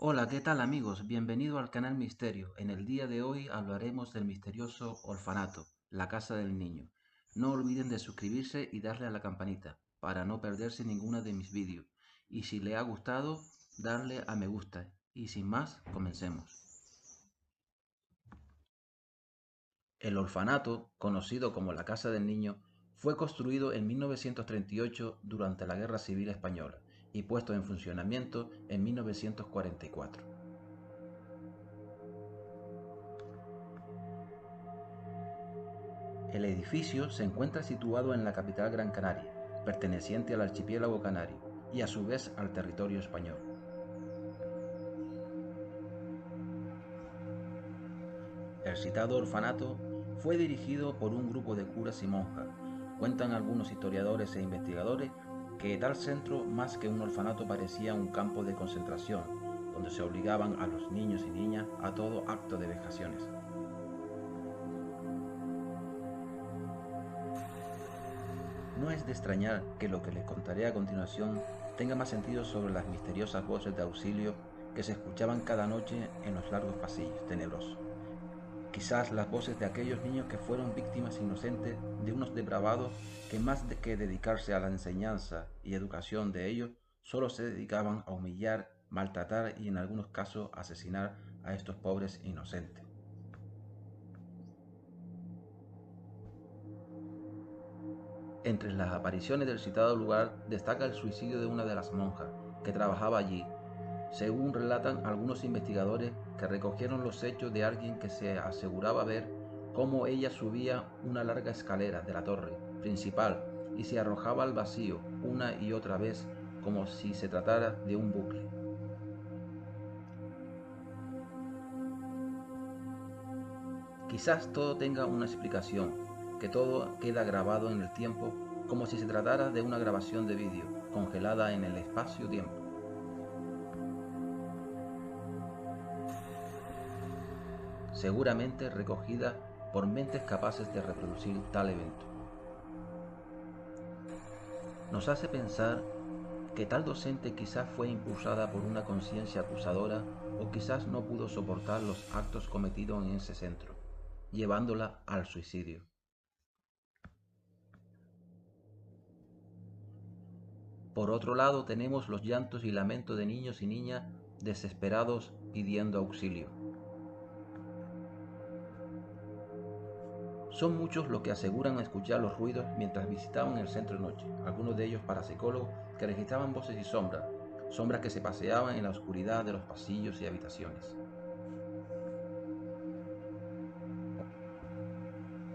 Hola, ¿qué tal amigos? Bienvenido al canal Misterio. En el día de hoy hablaremos del misterioso orfanato, la casa del niño. No olviden de suscribirse y darle a la campanita para no perderse ninguno de mis vídeos. Y si le ha gustado, darle a me gusta. Y sin más, comencemos. El orfanato, conocido como la Casa del Niño, fue construido en 1938 durante la Guerra Civil Española y puesto en funcionamiento en 1944. El edificio se encuentra situado en la capital Gran Canaria, perteneciente al archipiélago canario y a su vez al territorio español. El citado orfanato fue dirigido por un grupo de curas y monjas. Cuentan algunos historiadores e investigadores que tal centro, más que un orfanato, parecía un campo de concentración, donde se obligaban a los niños y niñas a todo acto de vejaciones. No es de extrañar que lo que les contaré a continuación tenga más sentido sobre las misteriosas voces de auxilio que se escuchaban cada noche en los largos pasillos tenebrosos. Quizás las voces de aquellos niños que fueron víctimas inocentes de unos depravados que más que dedicarse a la enseñanza y educación de ellos, solo se dedicaban a humillar, maltratar y en algunos casos asesinar a estos pobres inocentes. Entre las apariciones del citado lugar destaca el suicidio de una de las monjas que trabajaba allí, según relatan algunos investigadores que recogieron los hechos de alguien que se aseguraba ver cómo ella subía una larga escalera de la torre principal y se arrojaba al vacío una y otra vez como si se tratara de un bucle. Quizás todo tenga una explicación, que todo queda grabado en el tiempo como si se tratara de una grabación de vídeo, congelada en el espacio-tiempo. Seguramente recogida por mentes capaces de reproducir tal evento. Nos hace pensar que tal docente quizás fue impulsada por una conciencia acusadora o quizás no pudo soportar los actos cometidos en ese centro, llevándola al suicidio. Por otro lado tenemos los llantos y lamentos de niños y niñas desesperados pidiendo auxilio. Son muchos los que aseguran escuchar los ruidos mientras visitaban el centro de noche, algunos de ellos parapsicólogos que registraban voces y sombras, sombras que se paseaban en la oscuridad de los pasillos y habitaciones.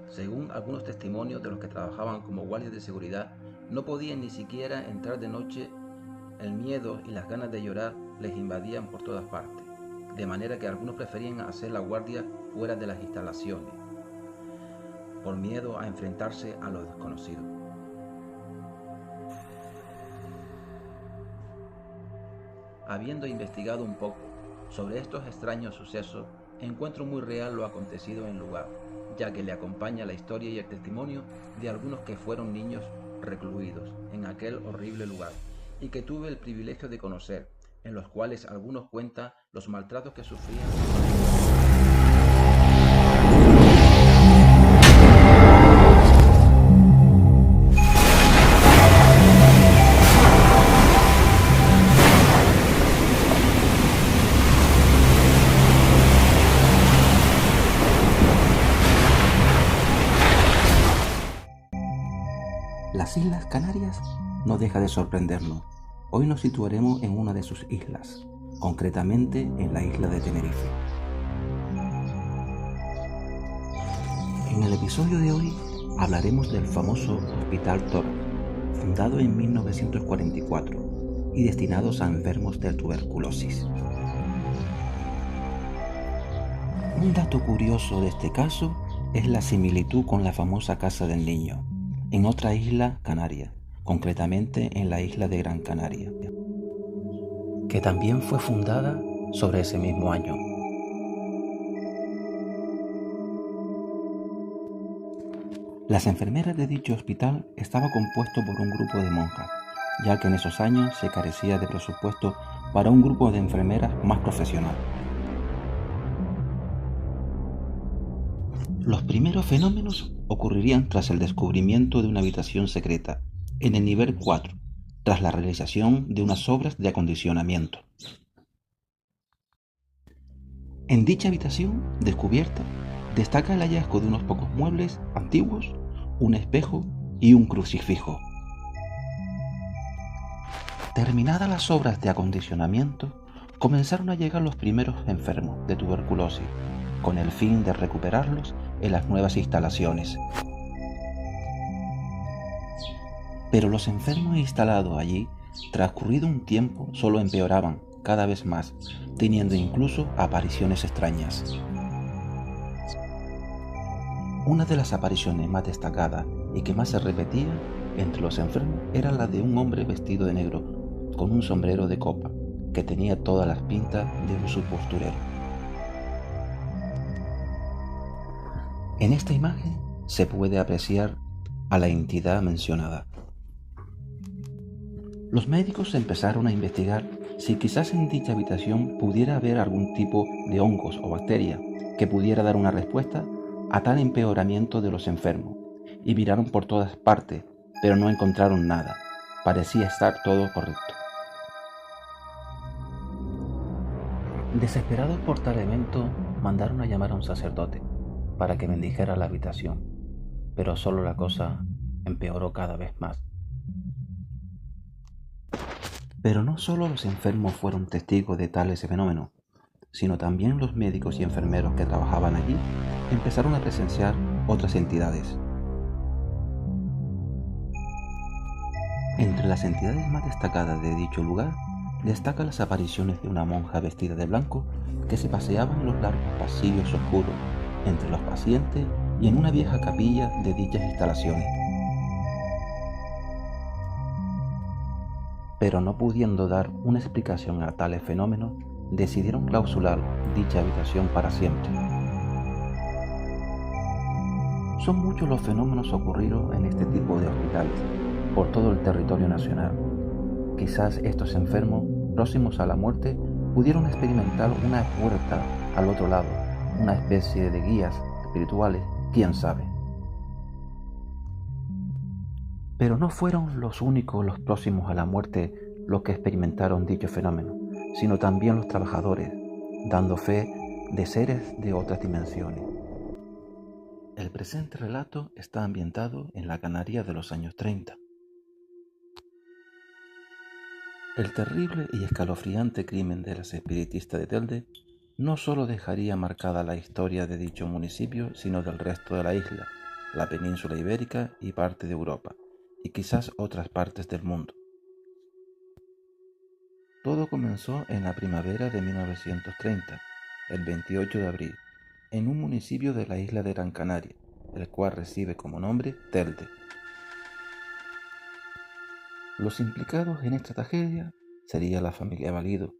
Según algunos testimonios de los que trabajaban como guardias de seguridad, no podían ni siquiera entrar de noche. El miedo y las ganas de llorar les invadían por todas partes, de manera que algunos preferían hacer la guardia fuera de las instalaciones, por miedo a enfrentarse a lo desconocido. Habiendo investigado un poco sobre estos extraños sucesos, encuentro muy real lo acontecido en el lugar, ya que le acompaña la historia y el testimonio de algunos que fueron niños recluidos en aquel horrible lugar y que tuve el privilegio de conocer, en los cuales algunos cuentan los maltratos que sufrían. Las Islas Canarias no deja de sorprendernos. Hoy nos situaremos en una de sus islas, concretamente en la isla de Tenerife. En el episodio de hoy hablaremos del famoso Hospital Tor, fundado en 1944 y destinados a enfermos de tuberculosis. Un dato curioso de este caso es la similitud con la famosa Casa del Niño, en otra isla canaria, concretamente en la isla de Gran Canaria, que también fue fundada sobre ese mismo año. Las enfermeras de dicho hospital estaba compuesto por un grupo de monjas, ya que en esos años se carecía de presupuesto para un grupo de enfermeras más profesional. Los primeros fenómenos ocurrirían tras el descubrimiento de una habitación secreta en el nivel 4, tras la realización de unas obras de acondicionamiento. En dicha habitación descubierta destaca el hallazgo de unos pocos muebles antiguos, un espejo y un crucifijo. Terminadas las obras de acondicionamiento, comenzaron a llegar los primeros enfermos de tuberculosis, con el fin de recuperarlos en las nuevas instalaciones. Pero los enfermos instalados allí, transcurrido un tiempo, solo empeoraban cada vez más, teniendo incluso apariciones extrañas. Una de las apariciones más destacadas y que más se repetía entre los enfermos era la de un hombre vestido de negro, con un sombrero de copa, que tenía todas las pintas de un subposturero. En esta imagen se puede apreciar a la entidad mencionada. Los médicos empezaron a investigar si quizás en dicha habitación pudiera haber algún tipo de hongos o bacteria que pudiera dar una respuesta a tal empeoramiento de los enfermos, y miraron por todas partes, pero no encontraron nada. Parecía estar todo correcto. Desesperados por tal evento, mandaron a llamar a un sacerdote para que bendijera la habitación, pero solo la cosa empeoró cada vez más. Pero no solo los enfermos fueron testigos de tales fenómenos, sino también los médicos y enfermeros que trabajaban allí empezaron a presenciar otras entidades. Entre las entidades más destacadas de dicho lugar, destacan las apariciones de una monja vestida de blanco que se paseaba en los largos pasillos oscuros entre los pacientes y en una vieja capilla de dichas instalaciones. Pero no pudiendo dar una explicación a tales fenómenos, decidieron clausurar dicha habitación para siempre. Son muchos los fenómenos ocurridos en este tipo de hospitales por todo el territorio nacional. Quizás estos enfermos, próximos a la muerte, pudieron experimentar una puerta al otro lado, una especie de guías espirituales, quién sabe. Pero no fueron los únicos los próximos a la muerte los que experimentaron dicho fenómeno, sino también los trabajadores, dando fe de seres de otras dimensiones. El presente relato está ambientado en la Canarias de los años 30. El terrible y escalofriante crimen de las espiritistas de Telde no solo dejaría marcada la historia de dicho municipio, sino del resto de la isla, la península ibérica y parte de Europa, y quizás otras partes del mundo. Todo comenzó en la primavera de 1930, el 28 de abril, en un municipio de la isla de Gran Canaria, el cual recibe como nombre Telde. Los implicados en esta tragedia sería la familia Valido.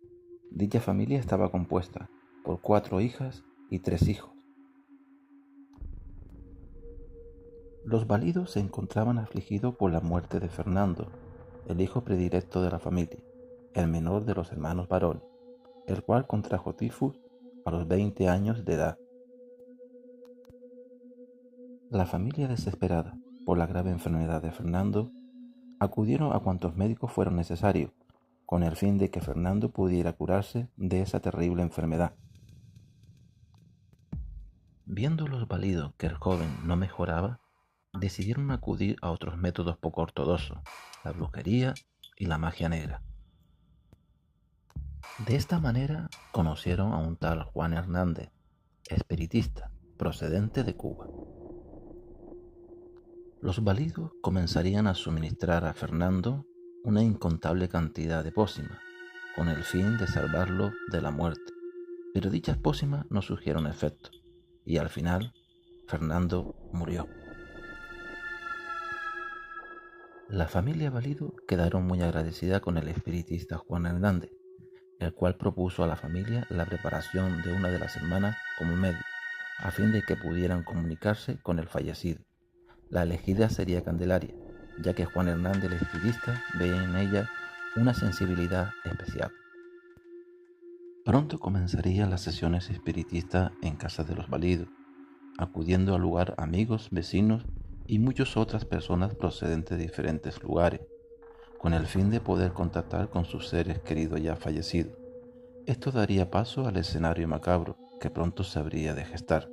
Dicha familia estaba compuesta por 4 hijas y 3 hijos. Los Validos se encontraban afligidos por la muerte de Fernando, el hijo predilecto de la familia, el menor de los hermanos varones, el cual contrajo tifus a los 20 años de edad. La familia, desesperada por la grave enfermedad de Fernando, acudieron a cuantos médicos fueron necesarios, con el fin de que Fernando pudiera curarse de esa terrible enfermedad. Viendo los Validos que el joven no mejoraba, decidieron acudir a otros métodos poco ortodoxos, la brujería y la magia negra. De esta manera conocieron a un tal Juan Hernández, espiritista, procedente de Cuba. Los Validos comenzarían a suministrar a Fernando una incontable cantidad de pócimas, con el fin de salvarlo de la muerte, pero dichas pócimas no surgieron efecto, y al final Fernando murió. La familia Valido quedaron muy agradecida con el espiritista Juan Hernández, el cual propuso a la familia la preparación de una de las hermanas como medio, a fin de que pudieran comunicarse con el fallecido. La elegida sería Candelaria, ya que Juan Hernández el espiritista ve en ella una sensibilidad especial. Pronto comenzarían las sesiones espiritistas en casa de los Validos, acudiendo al lugar amigos, vecinos y muchas otras personas procedentes de diferentes lugares, con el fin de poder contactar con sus seres queridos ya fallecidos. Esto daría paso al escenario macabro que pronto se habría de gestar.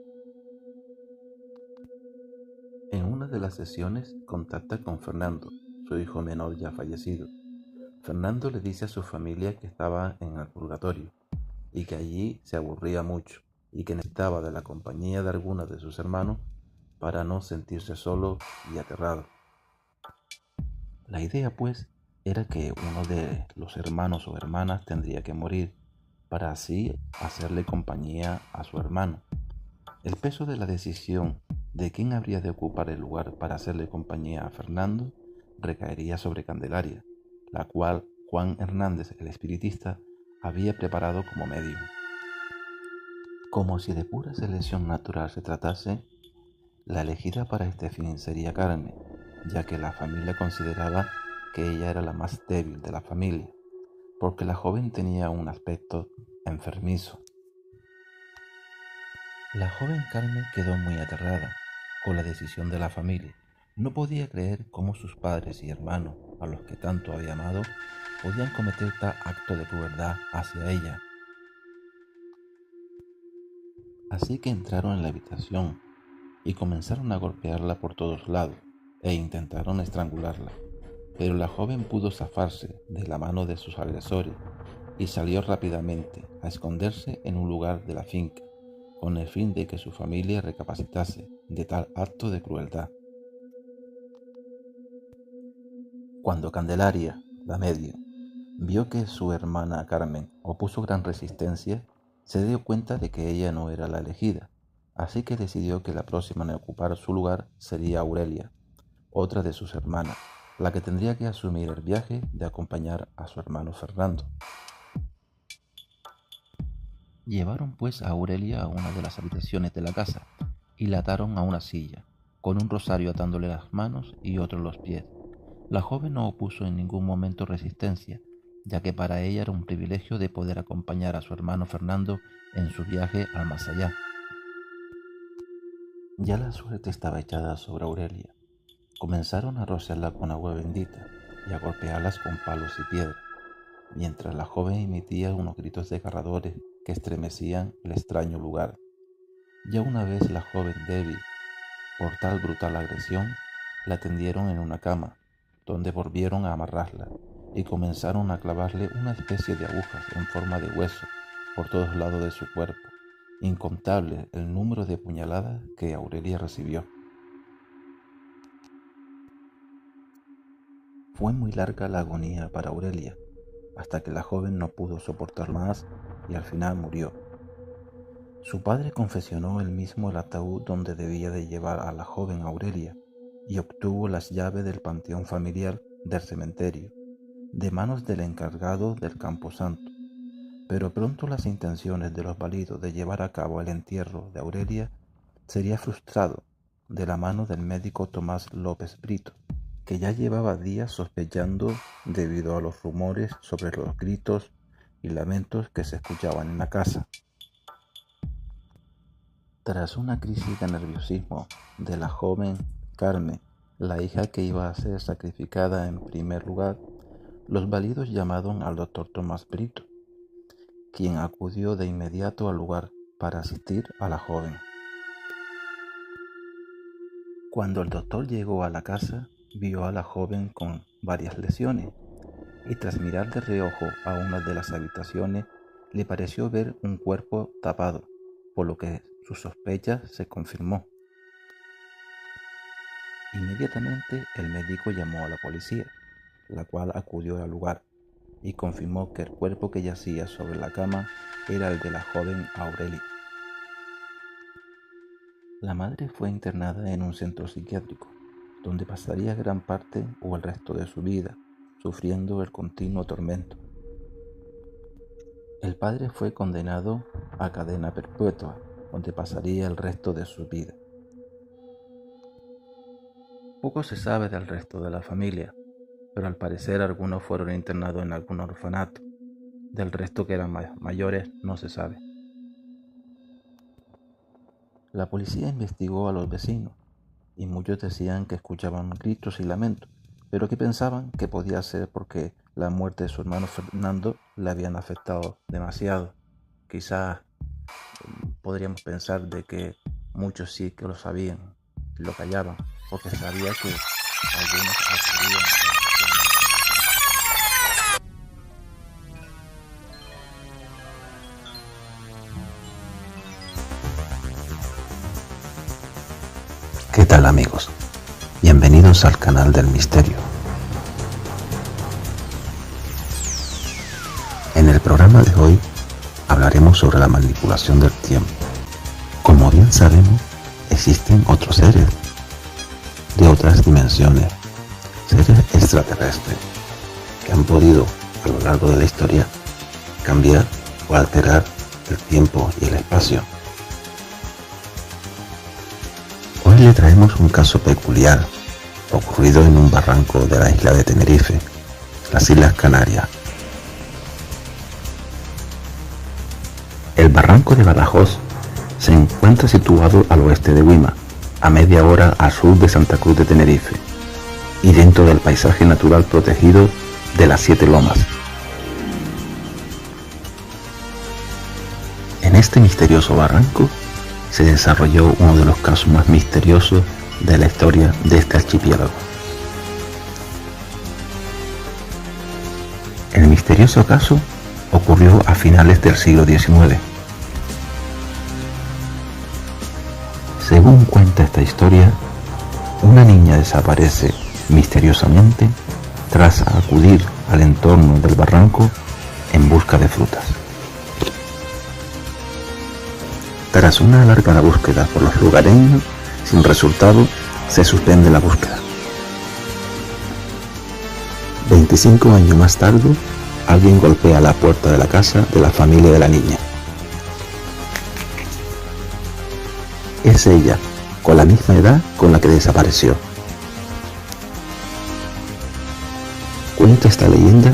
En una de las sesiones contacta con Fernando, su hijo menor ya fallecido. Fernando le dice a su familia que estaba en el purgatorio y que allí se aburría mucho y que necesitaba de la compañía de algunos de sus hermanos para no sentirse solo y aterrado. La idea, pues, era que uno de los hermanos o hermanas tendría que morir para así hacerle compañía a su hermano. El peso de la decisión de quién habría de ocupar el lugar para hacerle compañía a Fernando recaería sobre Candelaria, la cual Juan Hernández, el espiritista, había preparado como medium. Como si de pura selección natural se tratase, la elegida para este fin sería Carmen, ya que la familia consideraba que ella era la más débil de la familia, porque la joven tenía un aspecto enfermizo. La joven Carmen quedó muy aterrada con la decisión de la familia. No podía creer cómo sus padres y hermanos, a los que tanto había amado, podían cometer tal acto de crueldad hacia ella. Así que entraron en la habitación y comenzaron a golpearla por todos lados e intentaron estrangularla. Pero la joven pudo zafarse de la mano de sus agresores y salió rápidamente a esconderse en un lugar de la finca, con el fin de que su familia recapacitase de tal acto de crueldad. Cuando Candelaria, la medio, vio que su hermana Carmen opuso gran resistencia, se dio cuenta de que ella no era la elegida, así que decidió que la próxima en ocupar su lugar sería Aurelia, otra de sus hermanas, la que tendría que asumir el viaje de acompañar a su hermano Fernando. Llevaron pues a Aurelia a una de las habitaciones de la casa y la ataron a una silla, con un rosario atándole las manos y otro los pies. La joven no opuso en ningún momento resistencia, ya que para ella era un privilegio de poder acompañar a su hermano Fernando en su viaje al más allá. Ya la suerte estaba echada sobre Aurelia. Comenzaron a rociarla con agua bendita y a golpearlas con palos y piedras, mientras la joven emitía unos gritos desgarradores que estremecían el extraño lugar. Ya una vez la joven débil por tal brutal agresión, la tendieron en una cama, donde volvieron a amarrarla y comenzaron a clavarle una especie de agujas en forma de hueso por todos lados de su cuerpo. Incontable el número de puñaladas que Aurelia recibió. Fue muy larga la agonía para Aurelia, hasta que la joven no pudo soportar más y al final murió. Su padre confeccionó él mismo el ataúd donde debía de llevar a la joven Aurelia y obtuvo las llaves del panteón familiar del cementerio, de manos del encargado del camposanto. Pero pronto las intenciones de los validos de llevar a cabo el entierro de Aurelia sería frustrado de la mano del médico Tomás López Brito, que ya llevaba días sospechando debido a los rumores sobre los gritos y lamentos que se escuchaban en la casa. Tras una crisis de nerviosismo de la joven Carmen, la hija que iba a ser sacrificada en primer lugar, los validos llamaron al doctor Tomás Brito, quien acudió de inmediato al lugar para asistir a la joven. Cuando el doctor llegó a la casa, vio a la joven con varias lesiones y tras mirar de reojo a una de las habitaciones, le pareció ver un cuerpo tapado, por lo que su sospecha se confirmó. Inmediatamente el médico llamó a la policía, la cual acudió al lugar y confirmó que el cuerpo que yacía sobre la cama era el de la joven Aurelia. La madre fue internada en un centro psiquiátrico, donde pasaría gran parte o el resto de su vida, sufriendo el continuo tormento. El padre fue condenado a cadena perpetua, donde pasaría el resto de su vida. Poco se sabe del resto de la familia, pero al parecer algunos fueron internados en algún orfanato. Del resto, que eran mayores, no se sabe. La policía investigó a los vecinos y muchos decían que escuchaban gritos y lamentos, pero que pensaban que podía ser porque la muerte de su hermano Fernando le habían afectado demasiado. Quizás podríamos pensar de que muchos sí que lo sabían, lo callaban, porque sabía que algunos acudían. ¿Qué tal, amigos? Bienvenidos al canal del misterio. En el programa de hoy hablaremos sobre la manipulación del tiempo. Como bien sabemos, existen otros seres de otras dimensiones, seres extraterrestres, que han podido a lo largo de la historia cambiar o alterar el tiempo y el espacio. Hoy le traemos un caso peculiar ocurrido en un barranco de la isla de Tenerife, las Islas Canarias. El barranco de Badajoz se encuentra situado al oeste de Huima, a media hora al sur de Santa Cruz de Tenerife y dentro del paisaje natural protegido de las Siete Lomas. En este misterioso barranco se desarrolló uno de los casos más misteriosos de la historia de este archipiélago. El misterioso caso ocurrió a finales del siglo XIX. Según cuenta esta historia, una niña desaparece misteriosamente tras acudir al entorno del barranco en busca de frutas. Tras una alargada búsqueda por los lugareños, sin resultado, se suspende la búsqueda. 25 años más tarde, alguien golpea la puerta de la casa de la familia de la niña. Es ella, con la misma edad con la que desapareció. Cuenta esta leyenda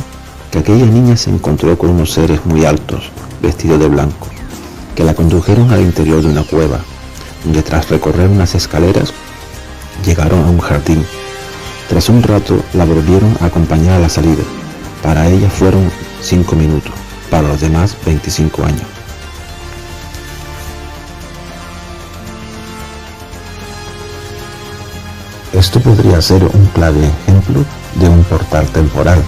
que aquella niña se encontró con unos seres muy altos, vestidos de blanco, que la condujeron al interior de una cueva, donde tras recorrer unas escaleras llegaron a un jardín. Tras un rato la volvieron a acompañar a la salida. Para ella fueron 5 minutos, para los demás 25 años. Esto podría ser un claro ejemplo de un portal temporal.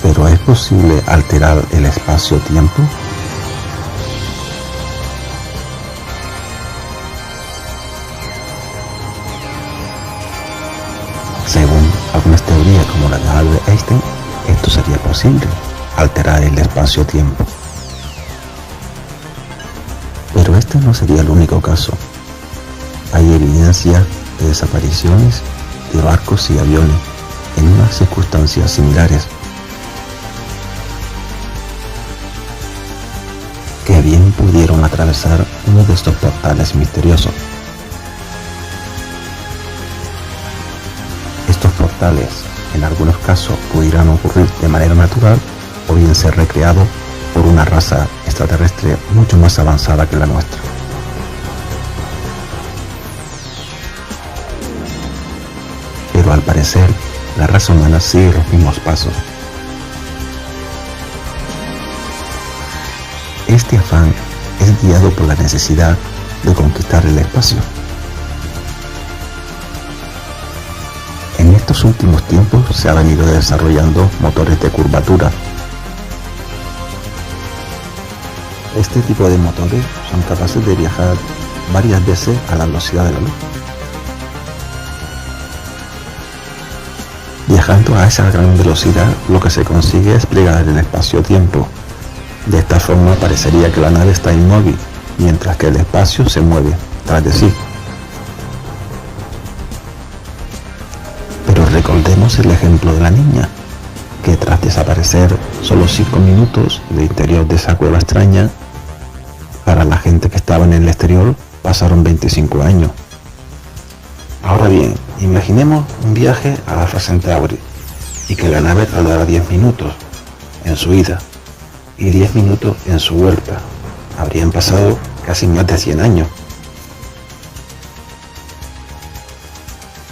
¿Pero es posible alterar el espacio-tiempo? Según algunas teorías como la de Albert Einstein, esto sería posible, alterar el espacio-tiempo. Pero este no sería el único caso. Hay evidencia de desapariciones de barcos y aviones en unas circunstancias similares, que bien pudieron atravesar uno de estos portales misteriosos. Estos portales, en algunos casos, pudieran ocurrir de manera natural o bien ser recreados por una raza extraterrestre mucho más avanzada que la nuestra. Pero al parecer, la raza humana sigue los mismos pasos. Este afán es guiado por la necesidad de conquistar el espacio. En estos últimos tiempos se han venido desarrollando motores de curvatura. Este tipo de motores son capaces de viajar varias veces a la velocidad de la luz. Viajando a esa gran velocidad, lo que se consigue es plegar el espacio-tiempo. De esta forma parecería que la nave está inmóvil, mientras que el espacio se mueve tras de sí. Pero recordemos el ejemplo de la niña, que tras desaparecer solo 5 minutos del interior de esa cueva extraña, para la gente que estaba en el exterior pasaron 25 años. Ahora bien, Imaginemos un viaje a Alpha Centauri y que la nave tardara 10 minutos en su ida y 10 minutos en su vuelta. Habrían pasado casi más de 100 años.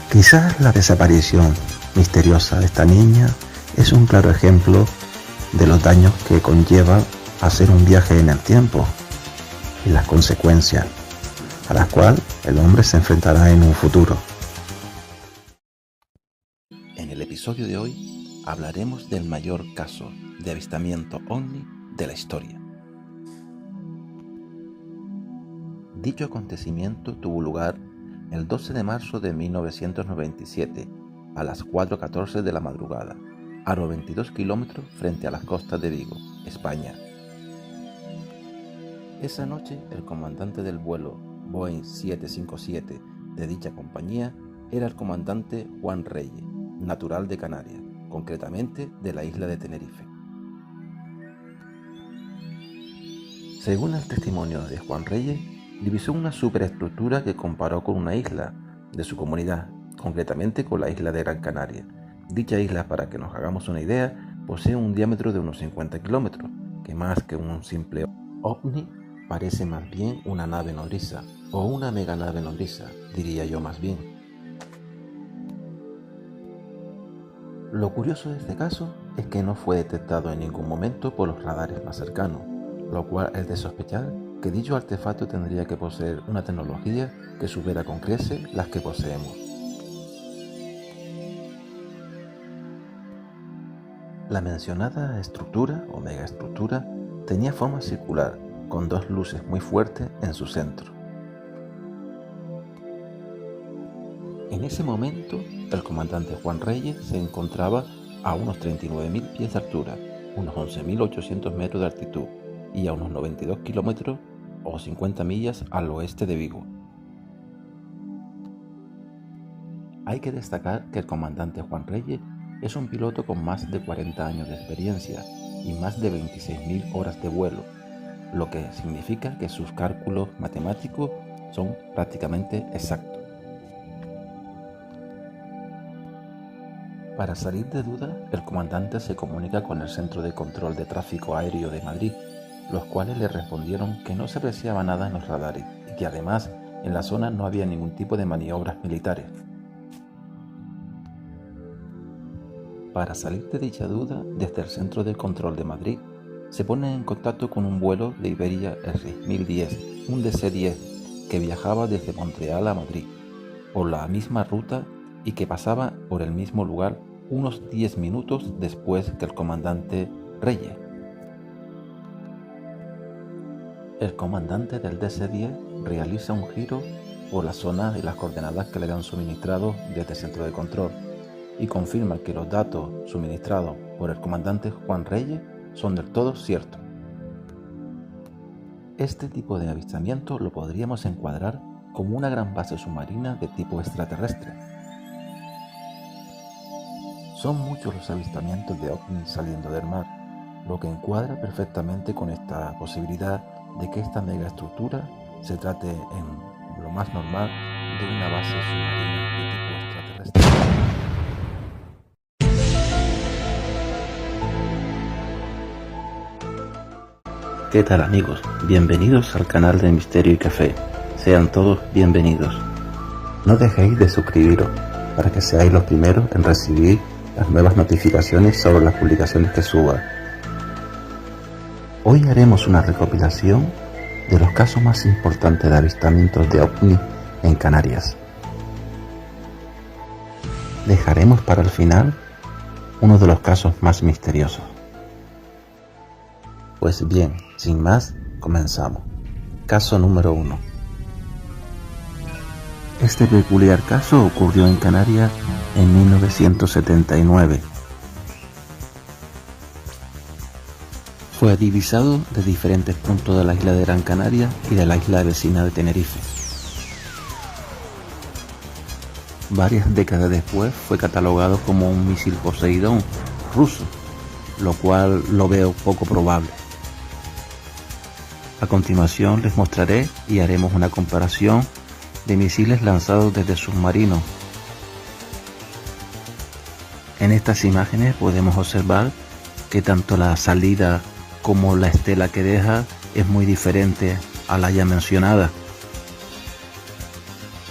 Quizás la desaparición misteriosa de esta niña es un claro ejemplo de los daños que conlleva hacer un viaje en el tiempo y las consecuencias a las cuales el hombre se enfrentará en un futuro. En el episodio de hoy hablaremos del mayor caso de avistamiento ovni de la historia. Dicho acontecimiento tuvo lugar el 12 de marzo de 1997 a las 4:14 de la madrugada, a 92 kilómetros frente a las costas de Vigo, España. Esa noche el comandante del vuelo Boeing 757 de dicha compañía era el comandante Juan Reyes, natural de Canarias, concretamente de la isla de Tenerife. Según el testimonio de Juan Reyes, divisó una superestructura que comparó con una isla de su comunidad, concretamente con la isla de Gran Canaria. Dicha isla, para que nos hagamos una idea, posee un diámetro de unos 50 kilómetros, que más que un simple ovni, parece más bien una nave nodriza, o una meganave nodriza, diría yo más bien. Lo curioso de este caso es que no fue detectado en ningún momento por los radares más cercanos, lo cual es de sospechar que dicho artefacto tendría que poseer una tecnología que supera con creces las que poseemos. La mencionada estructura o megaestructura tenía forma circular, con dos luces muy fuertes en su centro. En ese momento, el comandante Juan Reyes se encontraba a unos 39.000 pies de altura, unos 11.800 metros de altitud y a unos 92 kilómetros o 50 millas al oeste de Vigo. Hay que destacar que el comandante Juan Reyes es un piloto con más de 40 años de experiencia y más de 26.000 horas de vuelo, lo que significa que sus cálculos matemáticos son prácticamente exactos. Para salir de duda, el comandante se comunica con el Centro de Control de Tráfico Aéreo de Madrid, los cuales le respondieron que no se apreciaba nada en los radares y que además en la zona no había ningún tipo de maniobras militares. Para salir de dicha duda, desde el Centro de Control de Madrid se pone en contacto con un vuelo de Iberia el 6010, un DC-10 que viajaba desde Montreal a Madrid por la misma ruta y que pasaba por el mismo lugar unos 10 minutos después que el comandante Reyes. El comandante del DC-10 realiza un giro por la zona y las coordenadas que le habían suministrado desde el centro de control y confirma que los datos suministrados por el comandante Juan Reyes son del todo ciertos. Este tipo de avistamiento lo podríamos encuadrar como una gran base submarina de tipo extraterrestre. Son muchos los avistamientos de ovnis saliendo del mar, lo que encuadra perfectamente con esta posibilidad de que esta megaestructura se trate en lo más normal de una base submarina de tipo extraterrestre. ¿Qué tal amigos? Bienvenidos al canal de Misterio y Café. Sean todos bienvenidos. No dejéis de suscribiros para que seáis los primeros en recibir las nuevas notificaciones sobre las publicaciones que suba. Hoy haremos una recopilación de los casos más importantes de avistamientos de ovni en Canarias. Dejaremos para el final uno de los casos más misteriosos. Pues bien, sin más, comenzamos. Caso número 1. Este peculiar caso ocurrió en Canarias en 1979. Fue divisado de diferentes puntos de la isla de Gran Canaria y de la isla vecina de Tenerife. Varias décadas después fue catalogado como un misil Poseidón ruso, lo cual lo veo poco probable. A continuación les mostraré y haremos una comparación de misiles lanzados desde submarinos En estas imágenes podemos observar que tanto la salida como la estela que deja es muy diferente a la ya mencionada.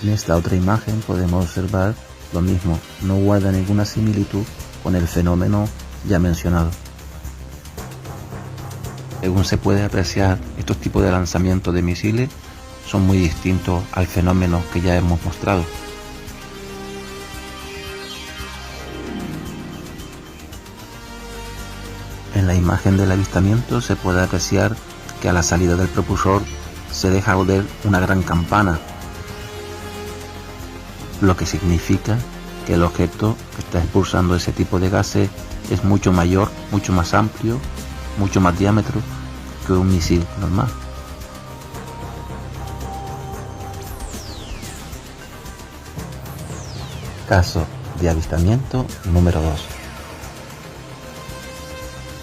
En esta otra imagen podemos observar lo mismo, no guarda ninguna similitud con el fenómeno ya mencionado. Según se puede apreciar, estos tipos de lanzamientos de misiles son muy distintos al fenómeno que ya hemos mostrado. En la imagen del avistamiento se puede apreciar que a la salida del propulsor se deja oír una gran campana, lo que significa que el objeto que está expulsando ese tipo de gases es mucho mayor, mucho más amplio, mucho más diámetro que un misil normal. Caso de avistamiento número 2.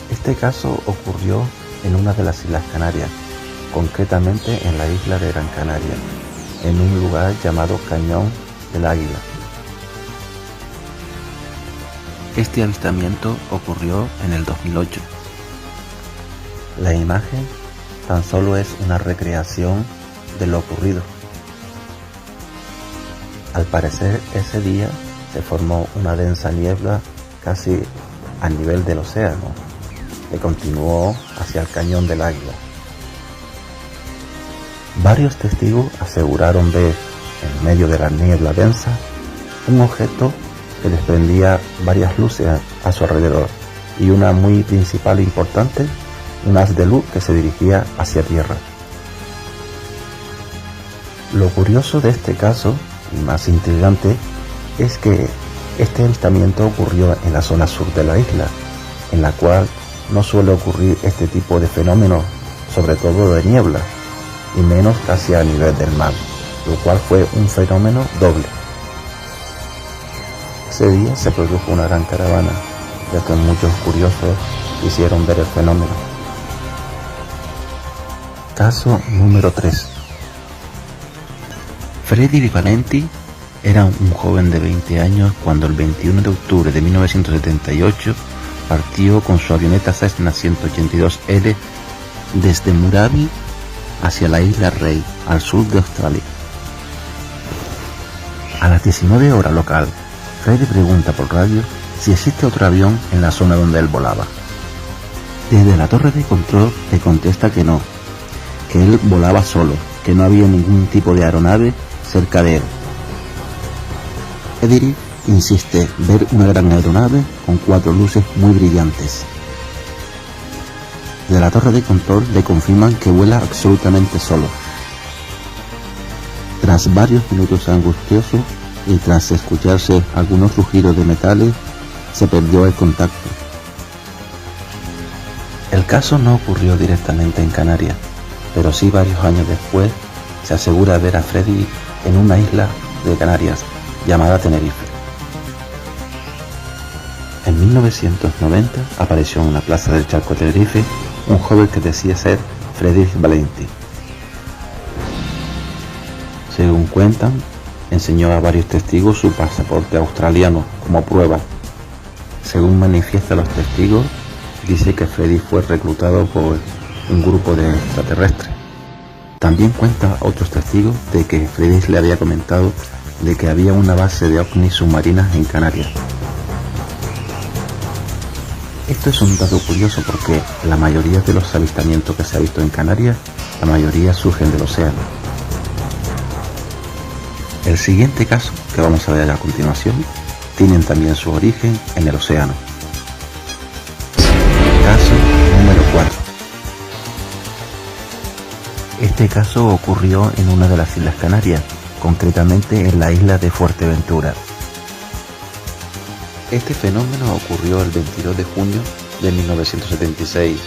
Este caso ocurrió en una de las Islas Canarias, concretamente en la isla de Gran Canaria, en un lugar llamado Cañón del Águila. Este avistamiento ocurrió en el 2008. La imagen tan solo es una recreación de lo ocurrido. Al parecer ese día se formó una densa niebla casi a nivel del océano, que continuó hacia el Cañón del Águila. Varios testigos aseguraron ver en medio de la niebla densa un objeto que desprendía varias luces a su alrededor y una muy principal e importante, un haz de luz que se dirigía hacia tierra. Lo curioso de este caso, y más intrigante, es que este avistamiento ocurrió en la zona sur de la isla, en la cual no suele ocurrir este tipo de fenómenos, sobre todo de niebla, y menos casi a nivel del mar, lo cual fue un fenómeno doble. Ese día se produjo una gran caravana, ya que muchos curiosos quisieron ver el fenómeno. Caso número 3. Freddy Valenti era un joven de 20 años cuando el 21 de octubre de 1978 partió con su avioneta Cessna 182L desde Murabi hacia la isla Rey, al sur de Australia. A las 19 horas local, Freddy pregunta por radio si existe otro avión en la zona donde él volaba. Desde la torre de control le contesta que no, que él volaba solo, que no había ningún tipo de aeronave cerca de él. Freddy insiste ver una gran aeronave con 4 luces muy brillantes. De la torre de control le confirman que vuela absolutamente solo. Tras varios minutos angustiosos y tras escucharse algunos rugidos de metales, se perdió el contacto. El caso no ocurrió directamente en Canarias, pero sí varios años después se asegura ver a Freddy en una isla de Canarias llamada Tenerife. En 1990 apareció en una plaza del Charco de Tenerife un joven que decía ser Freddy Valenti. Según cuentan, enseñó a varios testigos su pasaporte australiano como prueba. Según manifiestan los testigos, dice que Freddy fue reclutado por un grupo de extraterrestres. También cuentan otros testigos de que Freddy le había comentado de que había una base de ovnis submarinas en Canarias. Esto es un dato curioso porque la mayoría de los avistamientos que se ha visto en Canarias, la mayoría surgen del océano. El siguiente caso que vamos a ver a continuación tienen también su origen en el océano. Caso número 4. Este caso ocurrió en una de las Islas Canarias, concretamente en la isla de Fuerteventura. Este fenómeno ocurrió el 22 de junio de 1976,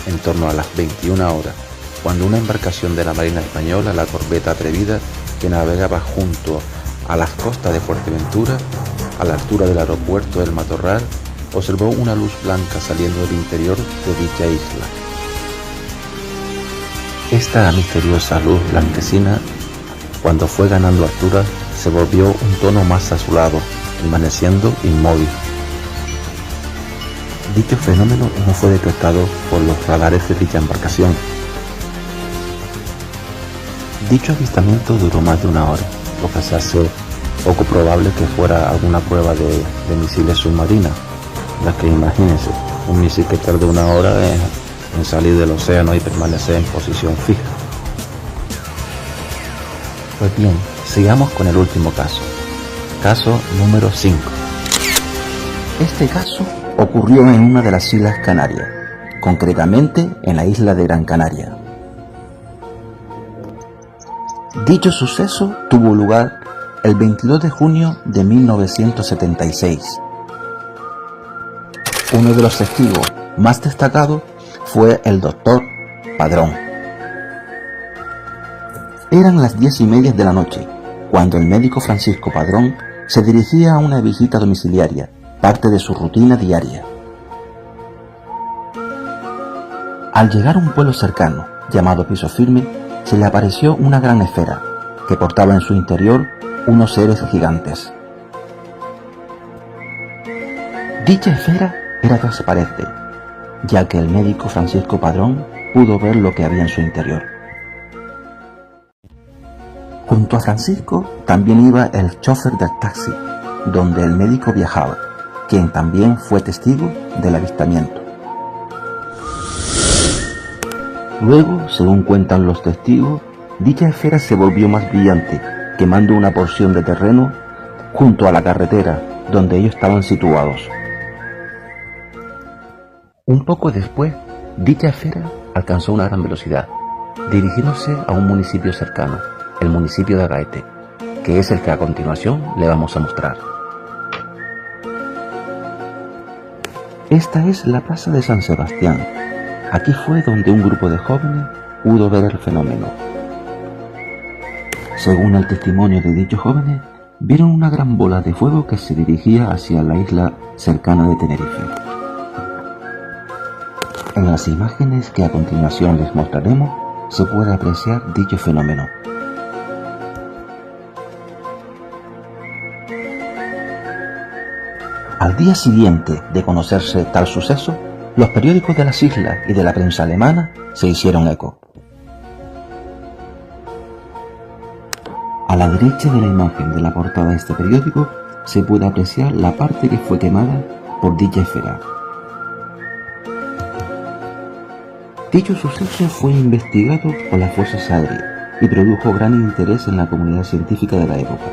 en torno a las 21 horas, cuando una embarcación de la Marina Española, la corbeta Atrevida, que navegaba junto a las costas de Fuerteventura, a la altura del aeropuerto del Matorral, observó una luz blanca saliendo del interior de dicha isla. Esta misteriosa luz blanquecina, cuando fue ganando altura, se volvió un tono más azulado, permaneciendo inmóvil. Dicho fenómeno no fue detectado por los radares de dicha embarcación. Dicho avistamiento duró más de 1 hora, lo que se hace poco probable que fuera alguna prueba de misiles submarinas, ya que imagínense, un misil que tarde 1 hora en salir del océano y permanecer en posición fija. Pues bien, sigamos con el último caso. Caso número 5. Este caso ocurrió en una de las Islas Canarias, concretamente en la isla de Gran Canaria. Dicho suceso tuvo lugar el 22 de junio de 1976. Uno de los testigos más destacados fue el doctor Padrón. Eran las 10:30 de la noche, cuando el médico Francisco Padrón se dirigía a una visita domiciliaria, parte de su rutina diaria. Al llegar a un pueblo cercano, llamado Piso Firme, se le apareció una gran esfera, que portaba en su interior unos seres gigantes. Dicha esfera era transparente, ya que el médico Francisco Padrón pudo ver lo que había en su interior. Junto a Francisco también iba el chofer del taxi, donde el médico viajaba, quien también fue testigo del avistamiento. Luego, según cuentan los testigos, dicha esfera se volvió más brillante, quemando una porción de terreno junto a la carretera donde ellos estaban situados. Un poco después, dicha esfera alcanzó una gran velocidad, dirigiéndose a un municipio cercano, el municipio de Agaete, que es el que a continuación le vamos a mostrar. Esta es la plaza de San Sebastián. Aquí fue donde un grupo de jóvenes pudo ver el fenómeno. Según el testimonio de dichos jóvenes, vieron una gran bola de fuego que se dirigía hacia la isla cercana de Tenerife. En las imágenes que a continuación les mostraremos, se puede apreciar dicho fenómeno. Al día siguiente de conocerse tal suceso, los periódicos de las islas y de la prensa alemana se hicieron eco. A la derecha de la imagen de la portada de este periódico se puede apreciar la parte que fue quemada por dicha esfera. Dicho suceso fue investigado por las fuerzas aéreas y produjo gran interés en la comunidad científica de la época.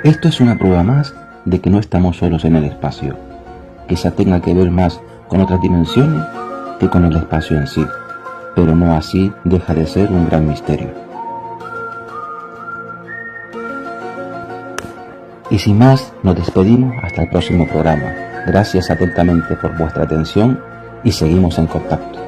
Esto es una prueba más de que no estamos solos en el espacio. Quizá tenga que ver más con otras dimensiones que con el espacio en sí, pero no así deja de ser un gran misterio. Y sin más, nos despedimos hasta el próximo programa. Gracias atentamente por vuestra atención y seguimos en contacto.